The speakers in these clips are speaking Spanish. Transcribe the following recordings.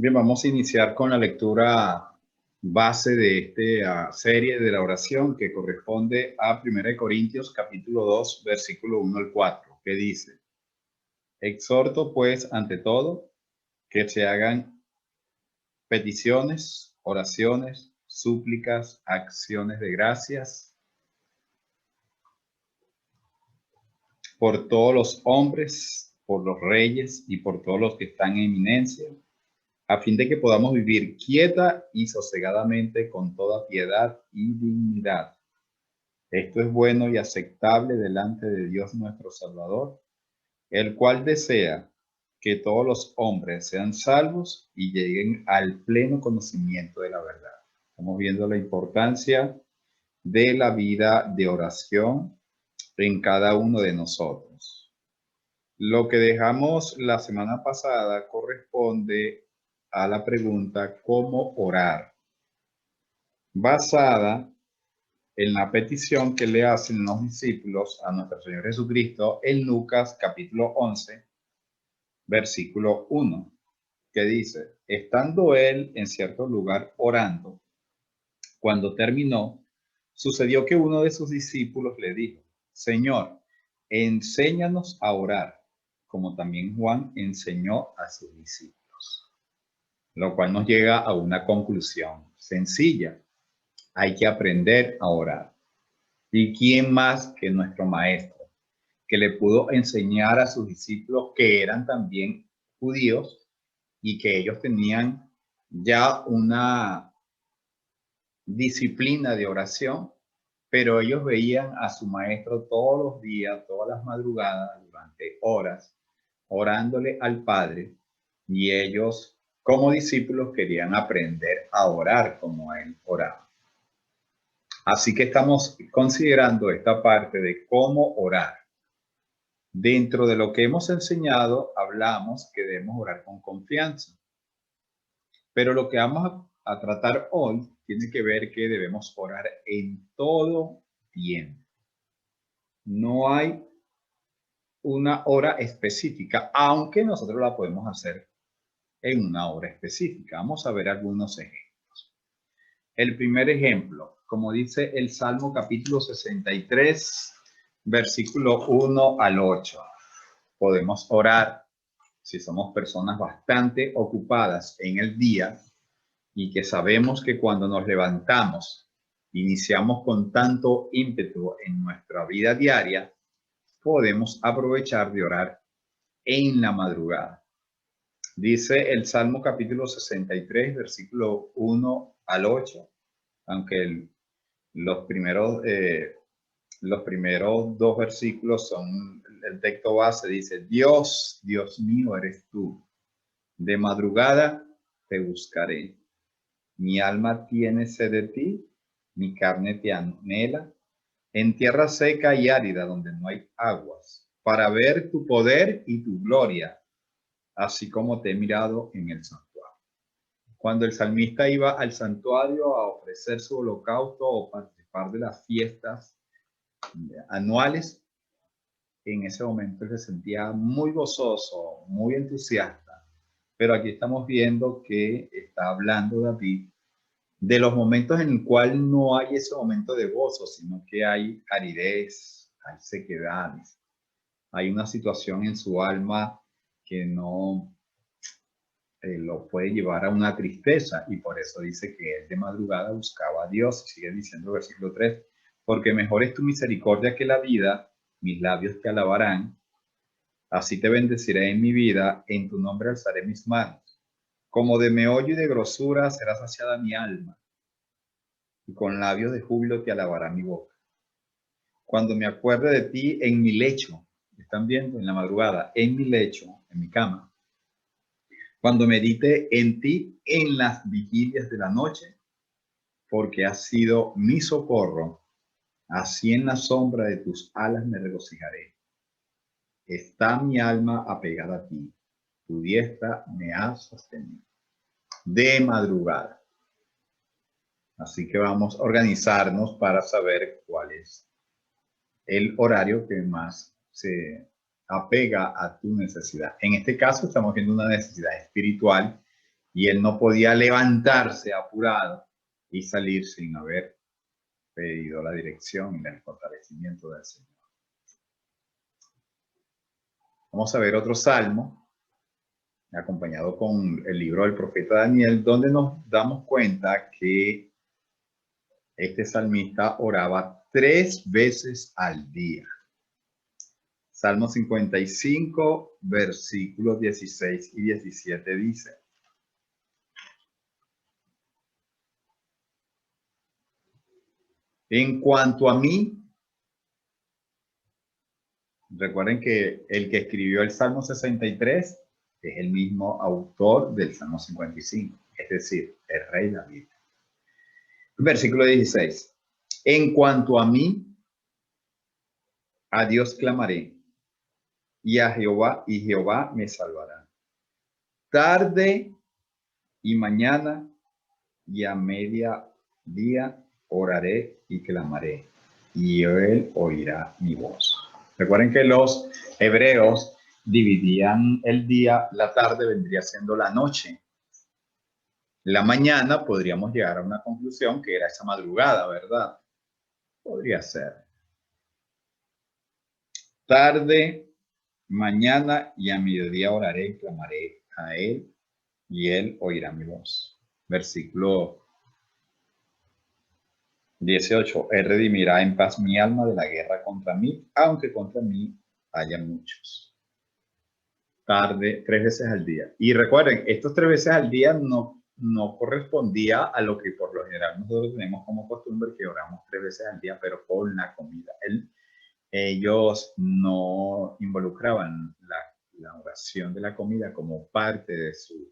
Bien, vamos a iniciar con la lectura base de esta serie de la oración que corresponde a 1 Corintios capítulo 2, versículo 1 al 4, que dice: Exhorto pues ante todo que se hagan peticiones, oraciones, súplicas, acciones de gracias por todos los hombres, por los reyes y por todos los que están en eminencia, a fin de que podamos vivir quieta y sosegadamente con toda piedad y dignidad. Esto es bueno y aceptable delante de Dios nuestro Salvador, el cual desea que todos los hombres sean salvos y lleguen al pleno conocimiento de la verdad. Estamos viendo la importancia de la vida de oración en cada uno de nosotros. Lo que dejamos la semana pasada corresponde a la pregunta ¿cómo orar? Basada en la petición que le hacen los discípulos a nuestro Señor Jesucristo en Lucas capítulo 11, versículo 1, que dice: estando él en cierto lugar orando, cuando terminó, sucedió que uno de sus discípulos le dijo: Señor, enséñanos a orar, como también Juan enseñó a sus discípulos. Lo cual nos llega a una conclusión sencilla: hay que aprender a orar. ¿Y quién más que nuestro maestro, que le pudo enseñar a sus discípulos, que eran también judíos y que ellos tenían ya una disciplina de oración, pero ellos veían a su maestro todos los días, todas las madrugadas, durante horas, orándole al Padre, y ellos como discípulos querían aprender a orar como él oraba? Así que estamos considerando esta parte de cómo orar. Dentro de lo que hemos enseñado, hablamos que debemos orar con confianza. Pero lo que vamos a tratar hoy tiene que ver que debemos orar en todo tiempo. No hay una hora específica, aunque nosotros la podemos hacer en una hora específica. Vamos a ver algunos ejemplos. El primer ejemplo, como dice el Salmo capítulo 63, versículo 1 al 8. Podemos orar si somos personas bastante ocupadas en el día y que sabemos que cuando nos levantamos, iniciamos con tanto ímpetu en nuestra vida diaria, podemos aprovechar de orar en la madrugada. Dice el Salmo capítulo 63, versículo 1 al 8, aunque los primeros dos versículos son el texto base. Dice: Dios, Dios mío eres tú, de madrugada te buscaré. Mi alma tiene sed de ti, mi carne te anhela, en tierra seca y árida donde no hay aguas, para ver tu poder y tu gloria, así como te he mirado en el santuario. Cuando el salmista iba al santuario a ofrecer su holocausto o participar de las fiestas anuales, en ese momento él se sentía muy gozoso, muy entusiasta. Pero aquí estamos viendo que está hablando David de los momentos en el cual no hay ese momento de gozo, sino que hay aridez, hay sequedades, hay una situación en su alma que no lo puede llevar a una tristeza, y por eso dice que él de madrugada buscaba a Dios. Sigue diciendo el versículo 3: porque mejor es tu misericordia que la vida, mis labios te alabarán, así te bendeciré en mi vida, en tu nombre alzaré mis manos. Como de meollo y de grosura será saciada mi alma, y con labios de júbilo te alabará mi boca. Cuando me acuerde de ti en mi lecho, están viendo, en la madrugada, en mi lecho, en mi cama. Cuando medite en ti en las vigilias de la noche, porque has sido mi socorro, así en la sombra de tus alas me regocijaré. Está mi alma apegada a ti, tu diestra me ha sostenido. De madrugada. Así que vamos a organizarnos para saber cuál es el horario que más se apega a tu necesidad. En este caso estamos viendo una necesidad espiritual y él no podía levantarse apurado y salir sin haber pedido la dirección y el fortalecimiento del Señor. Vamos a ver otro salmo, acompañado con el libro del profeta Daniel, donde nos damos cuenta que este salmista oraba 3 veces al día. Salmo 55, versículos 16 y 17 dice: en cuanto a mí, recuerden que el que escribió el Salmo 63 es el mismo autor del Salmo 55, es decir, el rey David. Versículo 16. En cuanto a mí, a Dios clamaré, y Jehová me salvará. Tarde y mañana y a mediodía oraré y clamaré, y él oirá mi voz. Recuerden que los hebreos dividían el día, la tarde vendría siendo la noche. La mañana podríamos llegar a una conclusión que era esa madrugada, ¿verdad? Podría ser. Tarde, mañana y a mediodía oraré y clamaré a él, y él oirá mi voz. Versículo 18. Él redimirá en paz mi alma de la guerra contra mí, aunque contra mí haya muchos. Tarde, 3 veces al día. Y recuerden, estos 3 veces al día no correspondía a lo que por lo general nosotros tenemos como costumbre, que oramos 3 veces al día, pero con la comida. Ellos no involucraban la oración de la comida como parte de su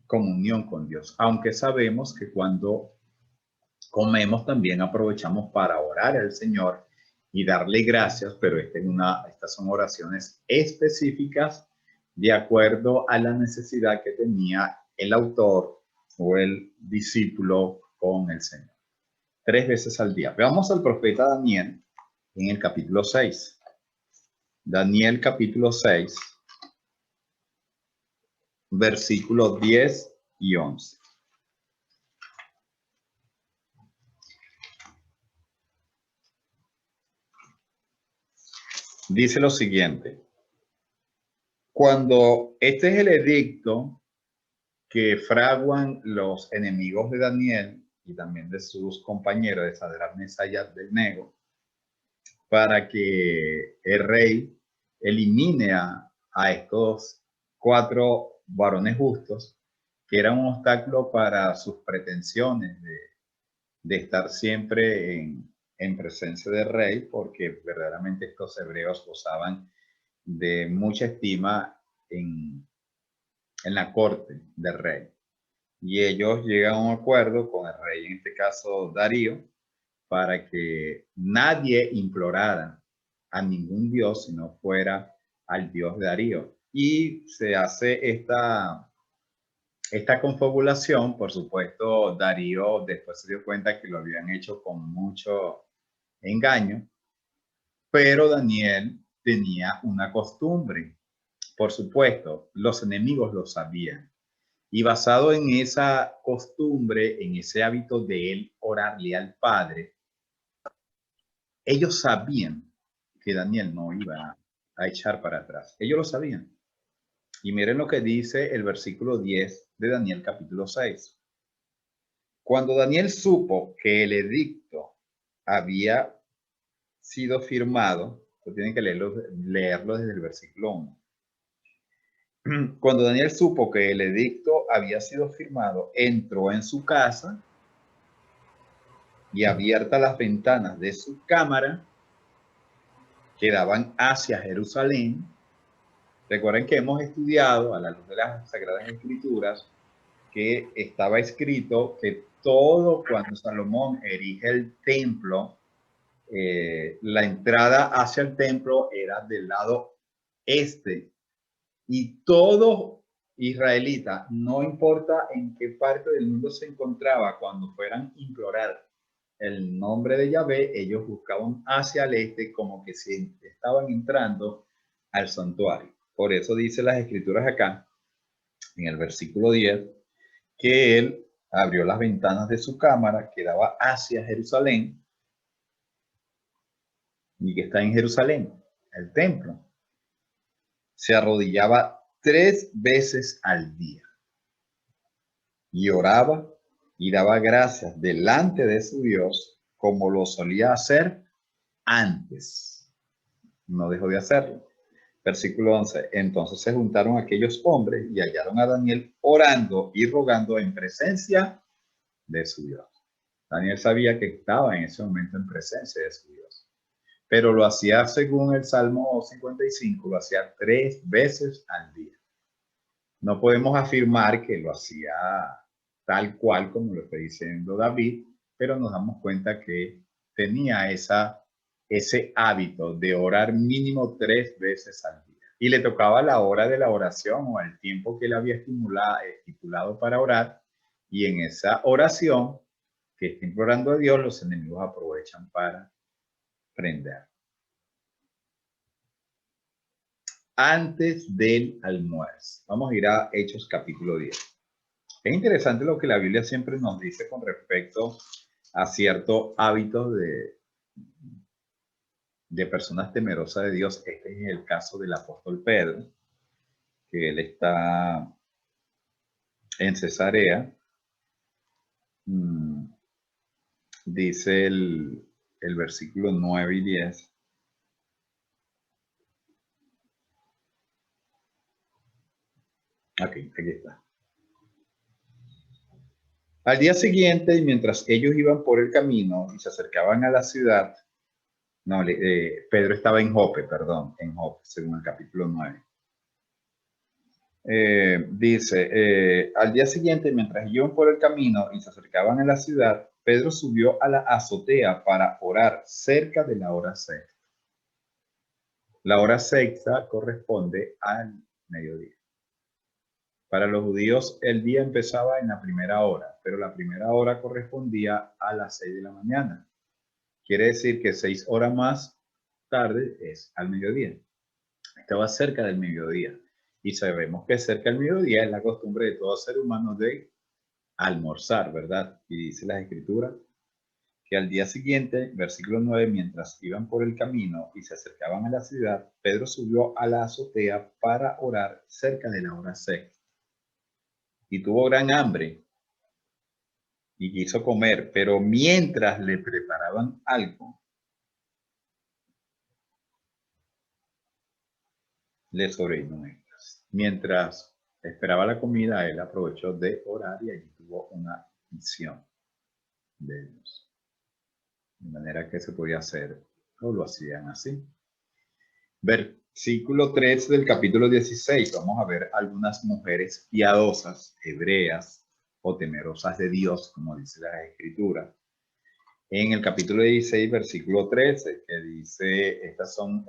comunión con Dios, aunque sabemos que cuando comemos también aprovechamos para orar al Señor y darle gracias, pero estas son oraciones específicas de acuerdo a la necesidad que tenía el autor o el discípulo con el Señor. 3 veces al día. Veamos al profeta Daniel en el capítulo 6. Daniel capítulo 6, versículos 10 y 11. Dice lo siguiente: cuando este es el edicto que fraguan los enemigos de Daniel y también de sus compañeros de Sadrach, Mesach y Abednego, para que el rey elimine a estos 4 varones justos, que eran un obstáculo para sus pretensiones de estar siempre en presencia del rey, porque verdaderamente estos hebreos gozaban de mucha estima en la corte del rey. Y ellos llegan a un acuerdo con el rey, en este caso Darío, para que nadie implorara a ningún dios si no fuera al dios de Darío. Y se hace esta confabulación. Por supuesto, Darío después se dio cuenta que lo habían hecho con mucho engaño, pero Daniel tenía una costumbre. Por supuesto, los enemigos lo sabían. Y basado en esa costumbre, en ese hábito de él orarle al Padre, ellos sabían que Daniel no iba a echar para atrás. Ellos lo sabían. Y miren lo que dice el versículo 10 de Daniel capítulo 6. Cuando Daniel supo que el edicto había sido firmado, tienen que leerlo desde el versículo 1. Cuando Daniel supo que el edicto había sido firmado, entró en su casa y abiertas las ventanas de su cámara que daban hacia Jerusalén. Recuerden que hemos estudiado a la luz de las Sagradas Escrituras que estaba escrito que todo cuando Salomón erige el templo, la entrada hacia el templo era del lado este, y todo israelita, no importa en qué parte del mundo se encontraba, cuando fueran a implorar el nombre de Yahvé, ellos buscaban hacia el este como que si estaban entrando al santuario. Por eso dice las escrituras acá, en el versículo 10, que él abrió las ventanas de su cámara que daba hacia Jerusalén y que está en Jerusalén, el templo. Se arrodillaba 3 veces al día y oraba y daba gracias delante de su Dios como lo solía hacer antes. No dejó de hacerlo. Versículo 11. Entonces se juntaron aquellos hombres y hallaron a Daniel orando y rogando en presencia de su Dios. Daniel sabía que estaba en ese momento en presencia de su Dios, pero lo hacía según el Salmo 55, lo hacía 3 veces al día. No podemos afirmar que lo hacía tal cual como lo está diciendo David, pero nos damos cuenta que tenía ese hábito de orar mínimo 3 veces al día. Y le tocaba la hora de la oración o el tiempo que él había estipulado para orar. Y en esa oración que está implorando a Dios, los enemigos aprovechan para prender. Antes del almuerzo. Vamos a ir a Hechos capítulo 10. Es interesante lo que la Biblia siempre nos dice con respecto a ciertos hábitos de personas temerosas de Dios. Este es el caso del apóstol Pedro, que él está en Cesarea. Dice el versículo 9 y 10. Aquí está. Al día siguiente, mientras ellos iban por el camino y se acercaban a la ciudad, Pedro estaba en Jope, según el capítulo 9. Dice, al día siguiente, mientras iban por el camino y se acercaban a la ciudad, Pedro subió a la azotea para orar cerca de la hora sexta. La hora sexta corresponde al mediodía. Para los judíos el día empezaba en la primera hora, pero la primera hora correspondía a las 6 de la mañana. Quiere decir que 6 horas más tarde es al mediodía. Estaba cerca del mediodía. Y sabemos que cerca del mediodía es la costumbre de todo ser humano de almorzar, ¿verdad? Y dice la Escritura que al día siguiente, versículo 9, mientras iban por el camino y se acercaban a la ciudad, Pedro subió a la azotea para orar cerca de la hora sexta. Y tuvo gran hambre y quiso comer, pero mientras le preparaban algo, le sobrevino. Mientras esperaba la comida, él aprovechó de orar y allí tuvo una visión de Dios. De manera que se podía hacer, o lo hacían así. Versículo 3 del capítulo 16. Vamos a ver algunas mujeres piadosas, hebreas o temerosas de Dios, como dice la Escritura. En el capítulo 16, versículo 13, que dice, estas son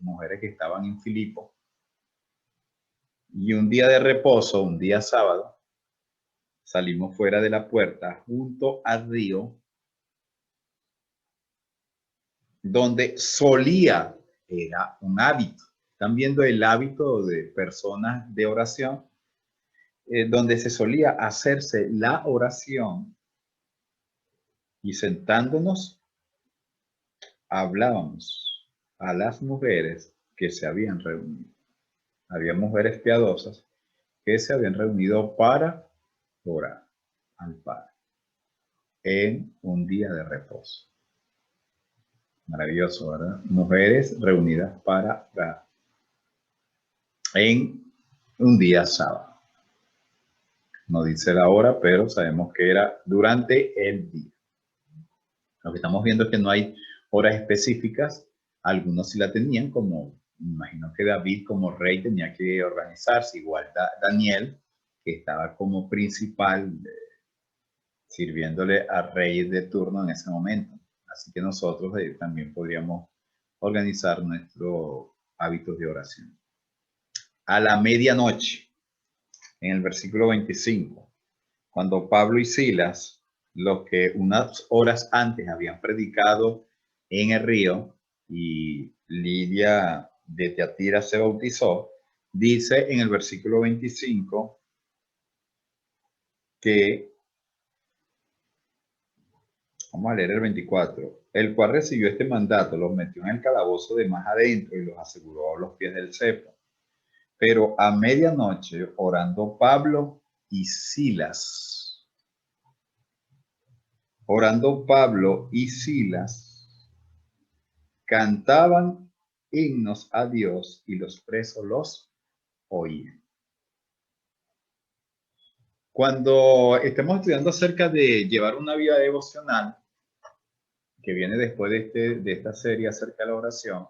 mujeres que estaban en Filipo. Y un día de reposo, un día sábado, salimos fuera de la puerta junto al río, donde solía, era un hábito. Están viendo el hábito de personas de oración, donde se solía hacerse la oración y sentándonos, hablábamos a las mujeres que se habían reunido. Había mujeres piadosas que se habían reunido para orar al Padre en un día de reposo. Maravilloso, ¿verdad? Mujeres reunidas para orar en un día sábado. No dice la hora, pero sabemos que era durante el día. Lo que estamos viendo es que no hay horas específicas. Algunos sí la tenían, como me imagino que David como rey tenía que organizarse, igual Daniel, que estaba como principal sirviéndole al rey de turno en ese momento. Así que nosotros también podríamos organizar nuestros hábitos de oración. A la medianoche, en el versículo 25, cuando Pablo y Silas, los que unas horas antes habían predicado en el río, y Lidia de Teatira se bautizó, dice en el versículo 25 que, vamos a leer el 24, el cual recibió este mandato, los metió en el calabozo de más adentro y los aseguró a los pies del cepo. Pero a medianoche, orando Pablo y Silas, cantaban himnos a Dios y los presos los oían. Cuando estemos estudiando acerca de llevar una vida devocional, que viene después de esta serie acerca de la oración,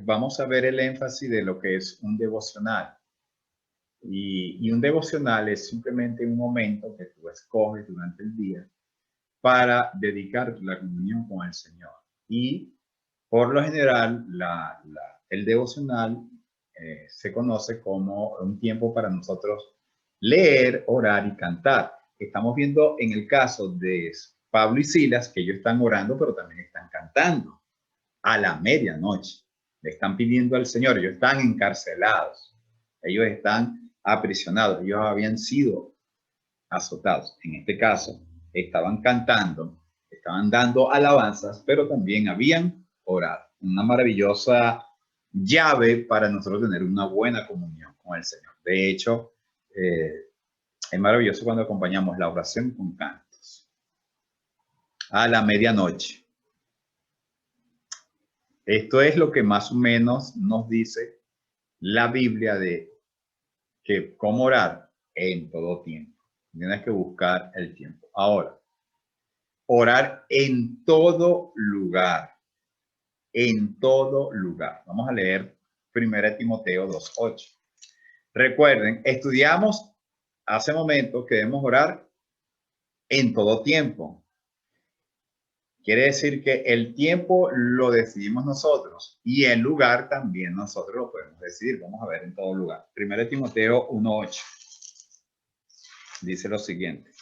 vamos a ver el énfasis de lo que es un devocional. Y un devocional es simplemente un momento que tú escoges durante el día para dedicar la comunión con el Señor. Y por lo general, el devocional se conoce como un tiempo para nosotros leer, orar y cantar. Estamos viendo en el caso de Pablo y Silas que ellos están orando, pero también están cantando a la medianoche. Le están pidiendo al Señor, ellos están encarcelados, ellos están aprisionados, ellos habían sido azotados. En este caso, estaban cantando, estaban dando alabanzas, pero también habían orado. Una maravillosa llave para nosotros tener una buena comunión con el Señor. De hecho, es maravilloso cuando acompañamos la oración con cantos. A la medianoche. Esto es lo que más o menos nos dice la Biblia de que cómo orar en todo tiempo. Tienes que buscar el tiempo. Ahora, orar en todo lugar. En todo lugar. Vamos a leer 1 Timoteo 2:8. Recuerden, estudiamos hace momentos que debemos orar en todo tiempo. Quiere decir que el tiempo lo decidimos nosotros y el lugar también nosotros lo podemos decidir. Vamos a ver en todo lugar. 1 Timoteo 1:8 dice lo siguiente.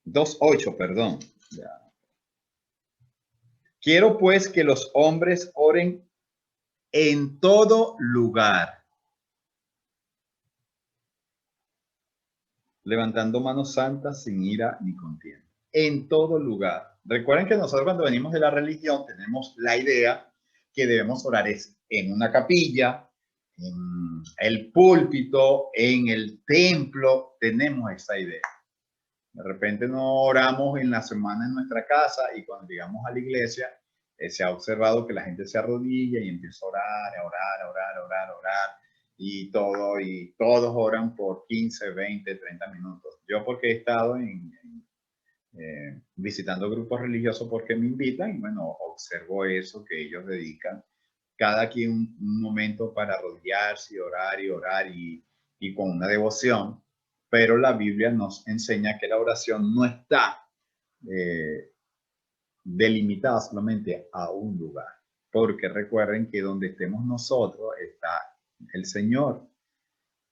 2:8, perdón. Ya. Quiero pues que los hombres oren en todo lugar, levantando manos santas sin ira ni contienda. En todo lugar. Recuerden que nosotros cuando venimos de la religión tenemos la idea que debemos orar es en una capilla, en el púlpito, en el templo. Tenemos esa idea. De repente no oramos en la semana en nuestra casa y cuando llegamos a la iglesia se ha observado que la gente se arrodilla y empieza a orar, a orar, a orar, a orar, a orar y todos oran por 15, 20, 30 minutos. Yo porque he estado visitando grupos religiosos porque me invitan y bueno, observo eso que ellos dedican cada quien un momento para arrodillarse y orar y con una devoción, pero la Biblia nos enseña que la oración no está delimitada solamente a un lugar, porque recuerden que donde estemos nosotros está el Señor,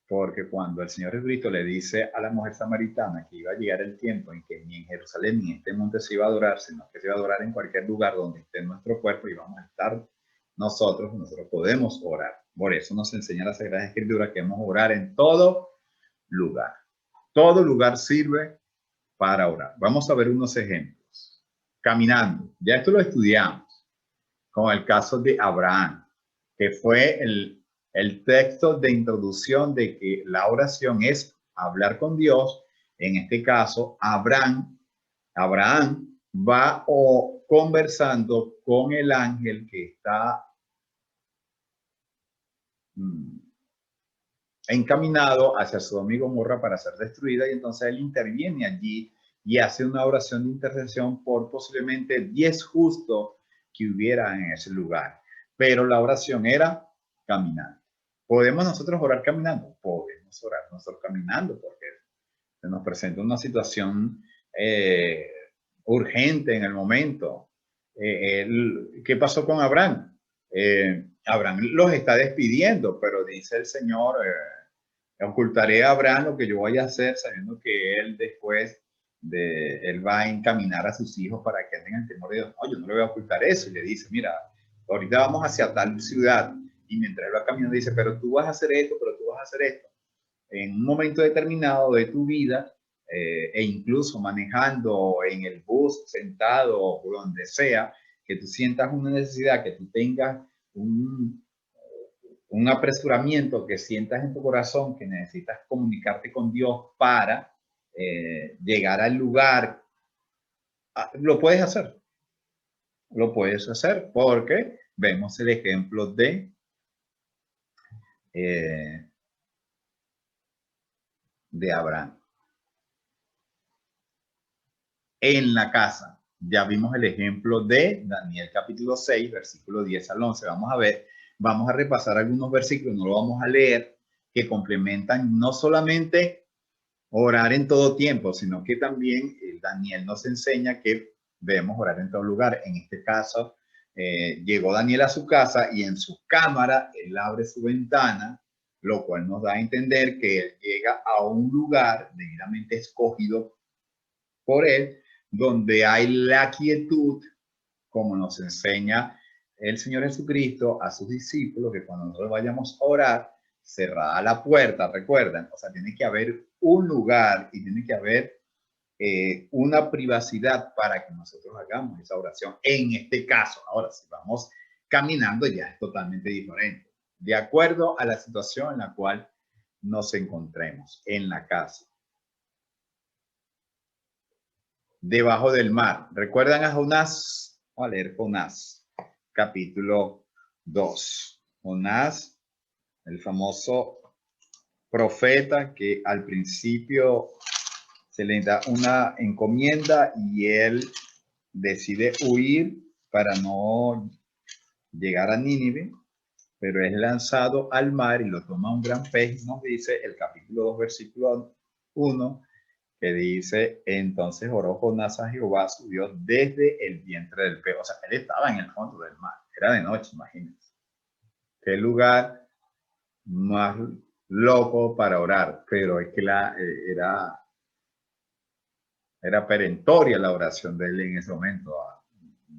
porque cuando el Señor Jesucristo le dice a la mujer samaritana que iba a llegar el tiempo en que ni en Jerusalén ni en este monte se iba a adorar, sino que se iba a adorar en cualquier lugar donde esté nuestro cuerpo y vamos a estar nosotros podemos orar. Por eso nos enseña la Sagrada Escritura que debemos orar en todo lugar. Todo lugar sirve para orar. Vamos a ver unos ejemplos. Caminando. Ya esto lo estudiamos con el caso de Abraham, que fue el texto de introducción de que la oración es hablar con Dios. En este caso, Abraham va conversando con el ángel que está encaminado hacia su amigo Gomorra para ser destruida y entonces él interviene allí y hace una oración de intercesión por posiblemente 10 justos que hubiera en ese lugar. Pero la oración era caminando. ¿Podemos nosotros orar caminando? Podemos orar nosotros caminando porque se nos presenta una situación urgente en el momento. ¿Qué pasó con Abraham? Abraham los está despidiendo, pero dice el Señor, ocultaré a Abraham lo que yo voy a hacer, sabiendo que él después él va a encaminar a sus hijos para que tengan temor de Dios. No, yo no le voy a ocultar eso. Y le dice, mira, ahorita vamos hacia tal ciudad. Y mientras él va caminando dice, pero tú vas a hacer esto, pero tú vas a hacer esto. En un momento determinado de tu vida, e incluso manejando en el bus, sentado o donde sea, que tú sientas una necesidad, que tú tengas un apresuramiento, que sientas en tu corazón que necesitas comunicarte con Dios para llegar al lugar, lo puedes hacer. Lo puedes hacer porque vemos el ejemplo de Abraham. En la casa. Ya vimos el ejemplo de Daniel capítulo 6, versículo 10 al 11. Vamos a repasar algunos versículos, no lo vamos a leer, que complementan no solamente orar en todo tiempo, sino que también Daniel nos enseña que debemos orar en todo lugar. En este caso, llegó Daniel a su casa y en su cámara él abre su ventana, lo cual nos da a entender que él llega a un lugar debidamente escogido por él, donde hay la quietud, como nos enseña el Señor Jesucristo a sus discípulos, que cuando nosotros vayamos a orar, cerrada la puerta, recuerdan, o sea, tiene que haber un lugar y tiene que haber una privacidad para que nosotros hagamos esa oración. En este caso, ahora si vamos caminando ya es totalmente diferente, de acuerdo a la situación en la cual nos encontremos en la casa. Debajo del mar. ¿Recuerdan a Jonás? Vamos a leer Jonás, capítulo 2. Jonás, el famoso profeta que al principio se le da una encomienda y él decide huir para no llegar a Nínive, pero es lanzado al mar y lo toma un gran pez. Nos dice el capítulo 2, versículo 1, que dice, entonces oró Jonás a Jehová su Dios desde el vientre del pez. O sea, él estaba en el fondo del mar, era de noche, imagínense. Qué lugar más loco para orar, pero es que era perentoria la oración de él en ese momento,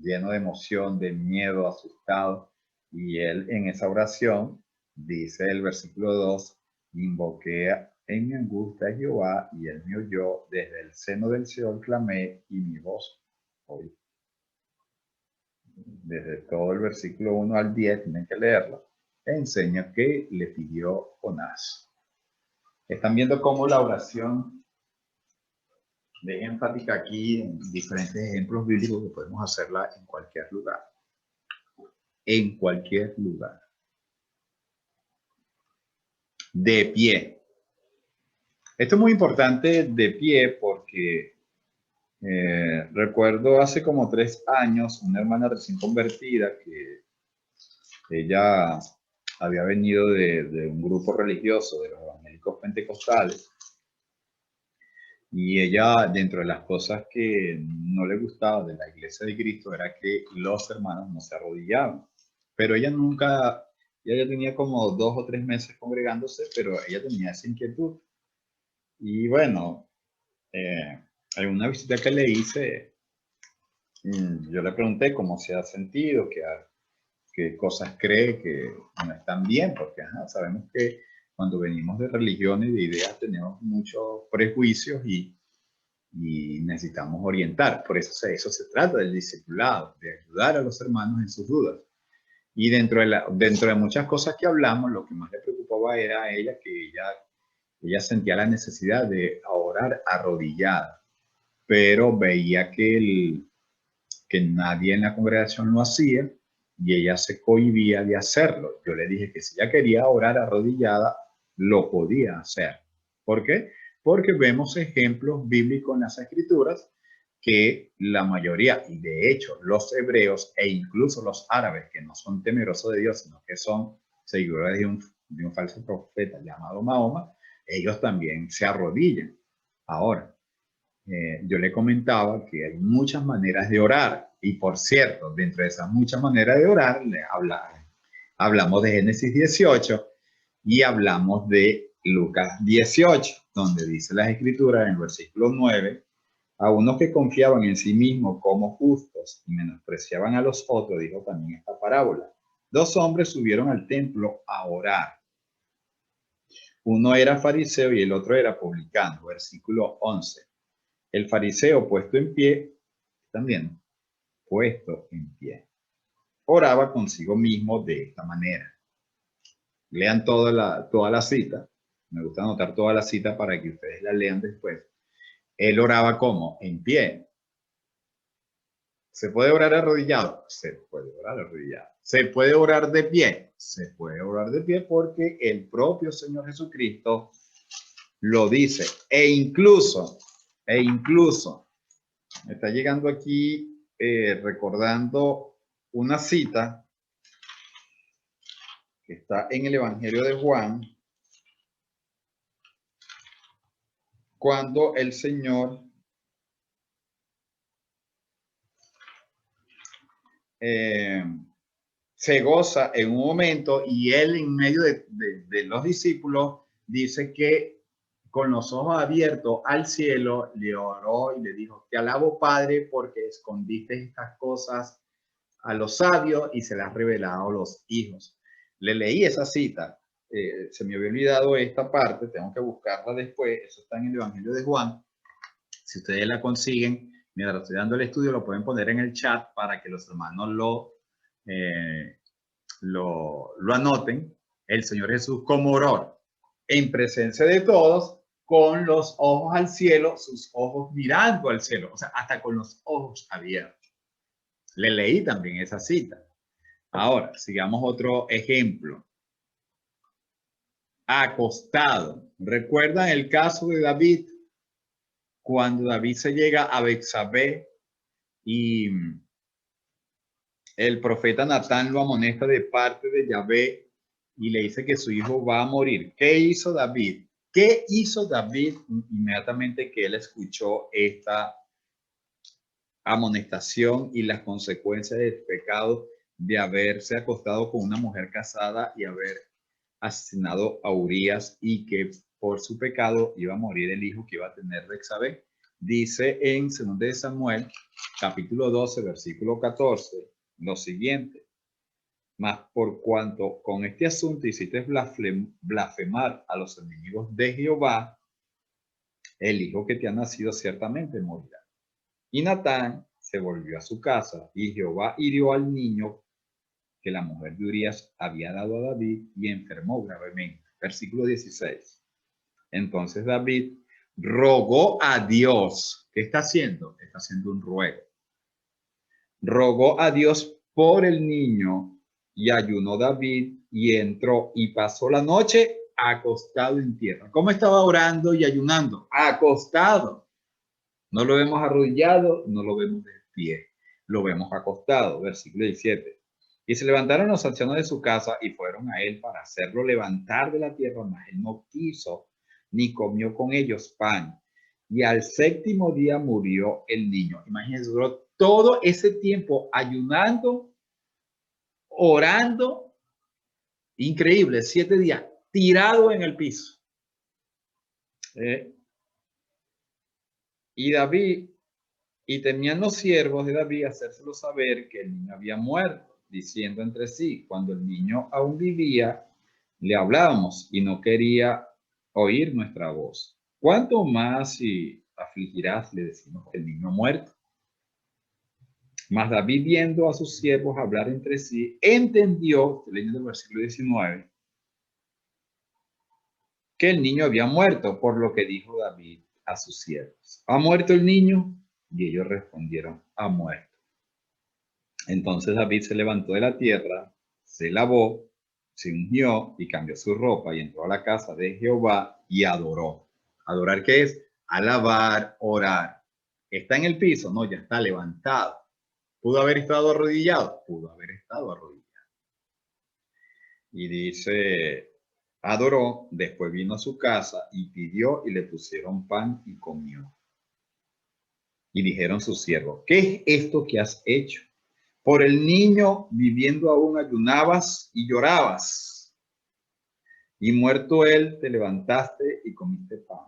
lleno de emoción, de miedo, asustado, y él en esa oración, dice el versículo 2, invoqué en mi angustia a Jehová, y él me oyó, desde el seno del Seol clamé, y mi voz oí. Desde todo el versículo 1 al 10, tienen que leerlo, enseña que le pidió Jonás. Están viendo cómo la oración de enfática aquí en diferentes ejemplos bíblicos que podemos hacerla en cualquier lugar. En cualquier lugar. De pie. Esto es muy importante de pie porque recuerdo hace como 3 años una hermana recién convertida que ella había venido de un grupo religioso de los evangélicos pentecostales. Y ella, dentro de las cosas que no le gustaba de la iglesia de Cristo, era que los hermanos no se arrodillaban. Pero ella nunca, ella ya tenía como 2 o 3 meses congregándose, pero ella tenía esa inquietud. Y bueno, en una visita que le hice, yo le pregunté cómo se ha sentido, qué cosas cree que no están bien, porque sabemos que cuando venimos de religiones y de ideas tenemos muchos prejuicios y necesitamos orientar. Por eso se trata del discipulado, de ayudar a los hermanos en sus dudas. Y dentro de muchas cosas que hablamos, lo que más le preocupaba era a ella que ella sentía la necesidad de orar arrodillada, pero veía que nadie en la congregación lo hacía y ella se cohibía de hacerlo. Yo le dije que si ella quería orar arrodillada, lo podía hacer. ¿Por qué? Porque vemos ejemplos bíblicos en las escrituras que la mayoría, y de hecho los hebreos e incluso los árabes, que no son temerosos de Dios, sino que son seguidores de un falso profeta llamado Mahoma, ellos también se arrodillan. Ahora, yo le comentaba que hay muchas maneras de orar, y por cierto, dentro de esas muchas maneras de orar, hablamos de Génesis 18 y hablamos de Lucas 18, donde dice las escrituras en el versículo 9, A unos que confiaban en sí mismos como justos y menospreciaban a los otros, dijo también esta parábola. Dos hombres subieron al templo a orar. Uno era fariseo y el otro era publicano. Versículo 11. El fariseo puesto en pie, también puesto en pie, oraba consigo mismo de esta manera. Lean toda la cita. Me gusta anotar toda la cita para que ustedes la lean después. Él oraba ¿cómo? En pie. ¿Se puede orar arrodillado? Se puede orar arrodillado. ¿Se puede orar de pie? Se puede orar de pie porque el propio Señor Jesucristo lo dice. E incluso, me está llegando aquí recordando una cita que está en el Evangelio de Juan, cuando el Señor se goza en un momento y él en medio de los discípulos dice que con los ojos abiertos al cielo le oró y le dijo: te alabo, Padre, porque escondiste estas cosas a los sabios y se las has revelado a los hijos. Le leí esa cita, se me había olvidado esta parte, tengo que buscarla después, eso está en el Evangelio de Juan. Si ustedes la consiguen, mientras estoy dando el estudio, lo pueden poner en el chat para que los hermanos lo anoten. El Señor Jesús como oró en presencia de todos, con los ojos al cielo, sus ojos mirando al cielo, o sea, hasta con los ojos abiertos. Le leí también esa cita. Ahora, sigamos otro ejemplo. Acostado. ¿Recuerdan el caso de David? Cuando David se llega a Betsabé y el profeta Natán lo amonesta de parte de Yahvé y le dice que su hijo va a morir. ¿Qué hizo David? ¿Qué hizo David inmediatamente que él escuchó esta amonestación y las consecuencias del pecado de haberse acostado con una mujer casada y haber asesinado a Urías, y que por su pecado iba a morir el hijo que iba a tener Betsabé? Dice en 2 de Samuel, capítulo 12, versículo 14, lo siguiente: mas por cuanto con este asunto hiciste blasfemar a los enemigos de Jehová, el hijo que te ha nacido ciertamente morirá. Y Natán se volvió a su casa, y Jehová hirió al niño que la mujer de Urías había dado a David, y enfermó gravemente. Versículo 16. Entonces David rogó a Dios. ¿Qué está haciendo? Está haciendo un ruego. Rogó a Dios por el niño, y ayunó David y entró y pasó la noche acostado en tierra. ¿Cómo estaba orando y ayunando? Acostado. No lo vemos arrodillado, no lo vemos de pie, lo vemos acostado. Versículo 17. Y se levantaron los ancianos de su casa y fueron a él para hacerlo levantar de la tierra, mas él no quiso, ni comió con ellos pan. Y al séptimo día murió el niño. Imagínense, duró todo ese tiempo ayunando, orando, increíble, 7 días, tirado en el piso. Y David, y temían los siervos de David hacérselo saber que el niño había muerto, diciendo entre sí: cuando el niño aún vivía, le hablábamos y no quería oír nuestra voz. ¿Cuánto más si afligirás, le decimos, que el niño ha muerto? Mas David, viendo a sus siervos hablar entre sí, entendió, leyendo el versículo 19, que el niño había muerto, por lo que dijo David a sus siervos: ¿ha muerto el niño? Y ellos respondieron: ha muerto. Entonces David se levantó de la tierra, se lavó, se ungió y cambió su ropa, y entró a la casa de Jehová y adoró. ¿Adorar qué es? Alabar, orar. ¿Está en el piso? No, ya está levantado. ¿Pudo haber estado arrodillado? Pudo haber estado arrodillado. Y dice, adoró, después vino a su casa y pidió, y le pusieron pan y comió. Y dijeron sus siervos: ¿qué es esto que has hecho? Por el niño viviendo aún ayunabas y llorabas, y muerto él te levantaste y comiste pan.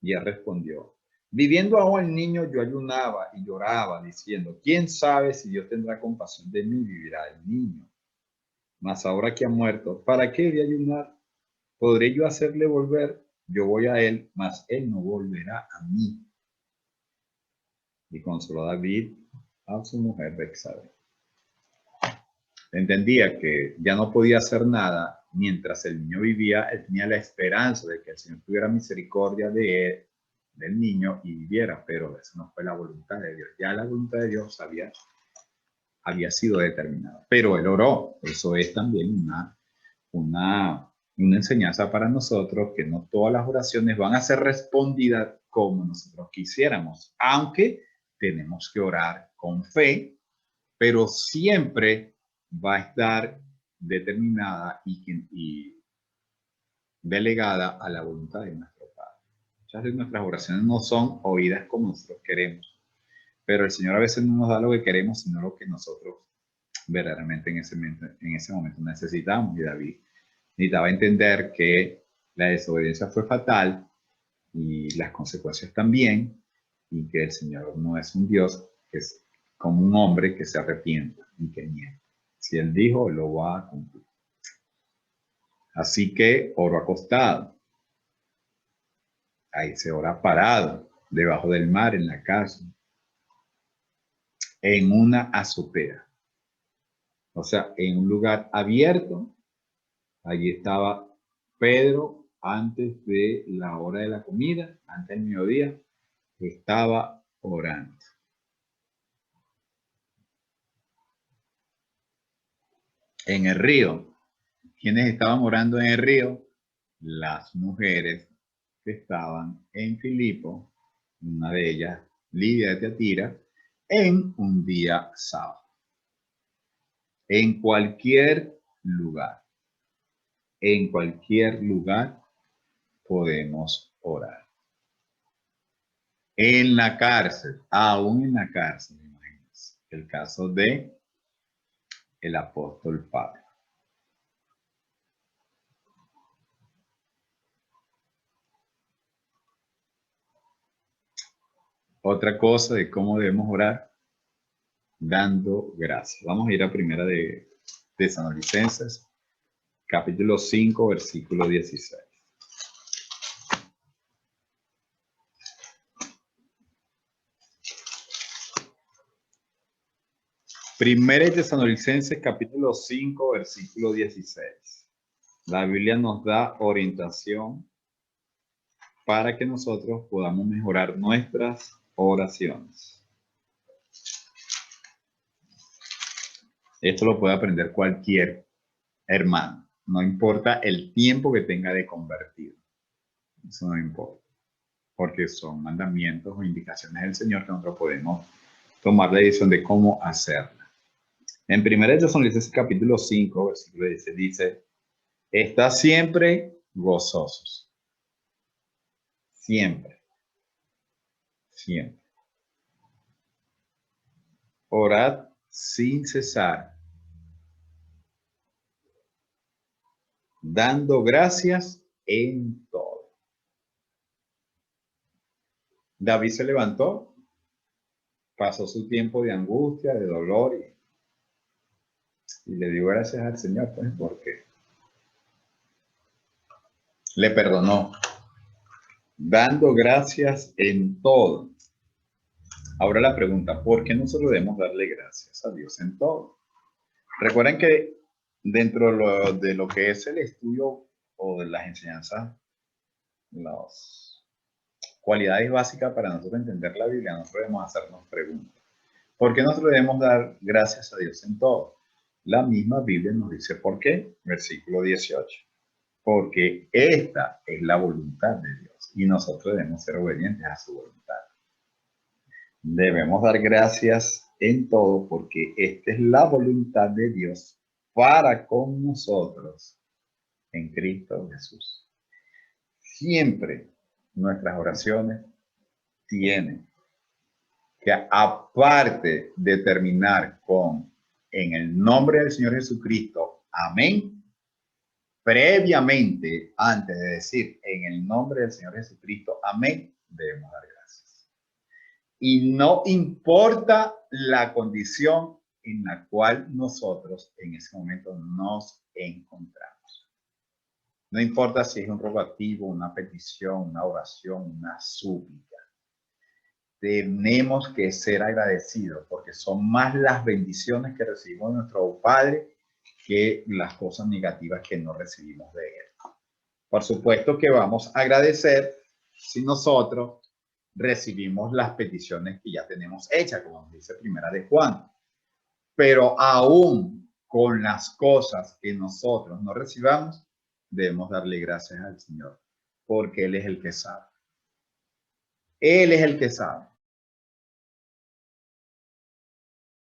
Y él respondió: Viviendo aún el niño, yo ayunaba y lloraba, diciendo, ¿quién sabe si Dios tendrá compasión de mí y vivirá el niño? Mas ahora que ha muerto, ¿para qué he de ayunar? ¿Podré yo hacerle volver? Yo voy a él, mas él no volverá a mí. Y consoló David a su mujer Betsabé. Entendía que ya no podía hacer nada mientras el niño vivía. Él tenía la esperanza de que el Señor tuviera misericordia de él, del niño, y viviera, pero eso no fue la voluntad de Dios. Ya la voluntad de Dios había sido determinada, pero él oró. Eso es también una enseñanza para nosotros, que no todas las oraciones van a ser respondidas como nosotros quisiéramos, aunque tenemos que orar con fe, pero siempre va a estar determinada y delegada a la voluntad de nuestro Padre. Muchas de nuestras oraciones no son oídas como nosotros queremos, pero el Señor a veces no nos da lo que queremos, sino lo que nosotros verdaderamente en ese momento necesitamos. Y David necesitaba entender que la desobediencia fue fatal y las consecuencias también, y que el Señor no es un Dios que es como un hombre que se arrepienta y que miente. Si Él dijo, lo va a cumplir. Así que oro acostado. Ahí se ora parado, debajo del mar, en la casa, en una azotea. O sea, en un lugar abierto. Allí estaba Pedro antes de la hora de la comida, antes del mediodía, estaba orando. En el río. ¿Quiénes estaban orando en el río? Las mujeres que estaban en Filipo, una de ellas, Lidia de Tiatira, en un día sábado. En cualquier lugar podemos orar. En la cárcel, aún en la cárcel, imagínense, el caso de el apóstol Pablo. Otra cosa de cómo debemos orar, dando gracias. Vamos a ir a primera de Tesalonicenses, capítulo 5, versículo 16. Primera de Tesalonicenses, capítulo 5, versículo 16. La Biblia nos da orientación para que nosotros podamos mejorar nuestras oraciones. Esto lo puede aprender cualquier hermano, no importa el tiempo que tenga de convertido. Eso no importa, porque son mandamientos o indicaciones del Señor que nosotros podemos tomar la decisión de cómo hacerla. En 1 Tesalonicenses capítulo 5, versículo 16 dice, está siempre gozosos. Siempre. Siempre. Orad sin cesar, dando gracias en todo. David se levantó, pasó su tiempo de angustia, de dolor y le dio gracias al Señor, pues, porque le perdonó, dando gracias en todo. Ahora la pregunta, ¿por qué nosotros debemos darle gracias a Dios en todo? Recuerden que dentro de lo que es el estudio o de las enseñanzas, las cualidades básicas para nosotros entender la Biblia, nosotros debemos hacernos preguntas. ¿Por qué nosotros debemos dar gracias a Dios en todo? La misma Biblia nos dice por qué. Versículo 18. Porque esta es la voluntad de Dios y nosotros debemos ser obedientes a su voluntad. Debemos dar gracias en todo porque esta es la voluntad de Dios para con nosotros en Cristo Jesús. Siempre nuestras oraciones tienen que, aparte de terminar con en el nombre del Señor Jesucristo, amén, previamente, antes de decir en el nombre del Señor Jesucristo, amén, debemos dar gracias. Y no importa la condición en la cual nosotros en ese momento nos encontramos. No importa si es un rogativo, una petición, una oración, una súplica. Tenemos que ser agradecidos porque son más las bendiciones que recibimos de nuestro Padre que las cosas negativas que no recibimos de Él. Por supuesto que vamos a agradecer si nosotros recibimos las peticiones que ya tenemos hechas, como nos dice Primera de Juan. Pero aún con las cosas que nosotros no recibamos, debemos darle gracias al Señor, porque Él es el que sabe. Él es el que sabe.